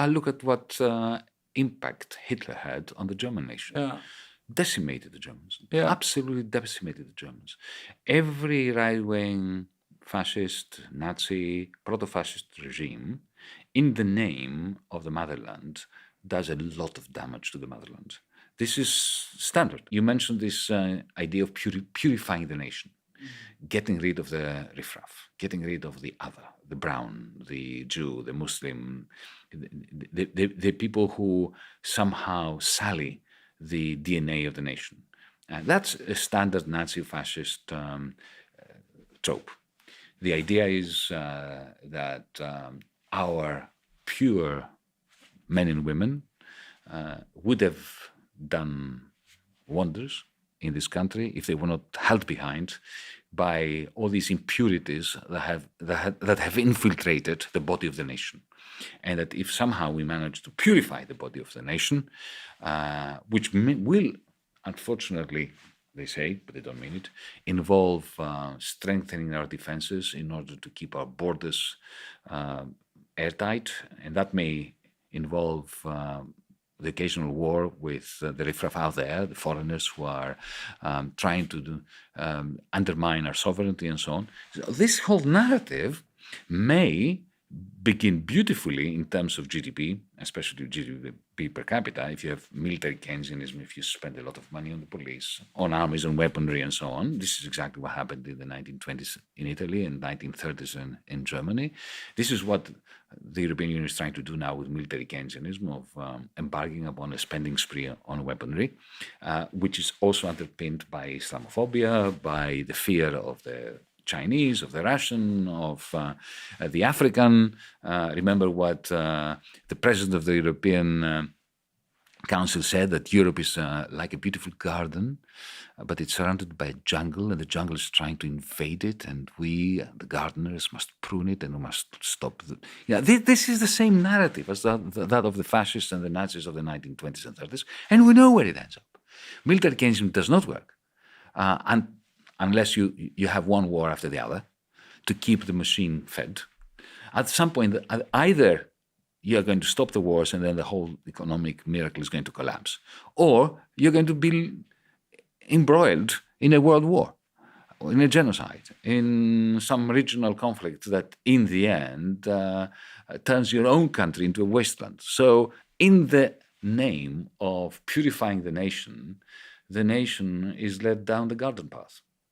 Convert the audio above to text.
Look at what impact Hitler had on the German nation. Yeah. Decimated the Germans. Yeah. Absolutely decimated the Germans. Every right-wing fascist, Nazi, proto-fascist regime, in the name of the motherland, does a lot of damage to the motherland. This is standard. You mentioned this idea of purifying the nation, getting rid of the riffraff, getting rid of the other, the brown, the Jew, the Muslim, the people who somehow sully the DNA of the nation. That's a standard Nazi fascist trope. The idea is that our pure men and women would have done wonders in this country if they were not held behind by all these impurities that have infiltrated the body of the nation. And that if somehow we manage to purify the body of the nation, which will, unfortunately, they say, but they don't mean it, involve strengthening our defenses in order to keep our borders airtight, and that may involve the occasional war with the riffraff out there, the foreigners who are trying to undermine our sovereignty and so on. So this whole narrative may begin beautifully in terms of GDP, especially GDP per capita, if you have military Keynesianism, if you spend a lot of money on the police, on armies and weaponry and so on. This is exactly what happened in the 1920s in Italy and 1930s in Germany. This is what the European Union is trying to do now with military Keynesianism, of embarking upon a spending spree on weaponry, which is also underpinned by Islamophobia, by the fear of the Chinese, of the Russian, of the African. Remember what the president of the European Council said, that Europe is like a beautiful garden, but it's surrounded by a jungle, and the jungle is trying to invade it, and we, the gardeners, must prune it, and we must stop it. This is the same narrative as that of the fascists and the Nazis of the 1920s and 30s, and we know where it ends up. Military Keynesianism does not work, unless you have one war after the other to keep the machine fed. At some point, either you are going to stop the wars and then the whole economic miracle is going to collapse, or you're going to be embroiled in a world war, in a genocide, in some regional conflict that in the end turns your own country into a wasteland. So in the name of purifying the nation is led down the garden path.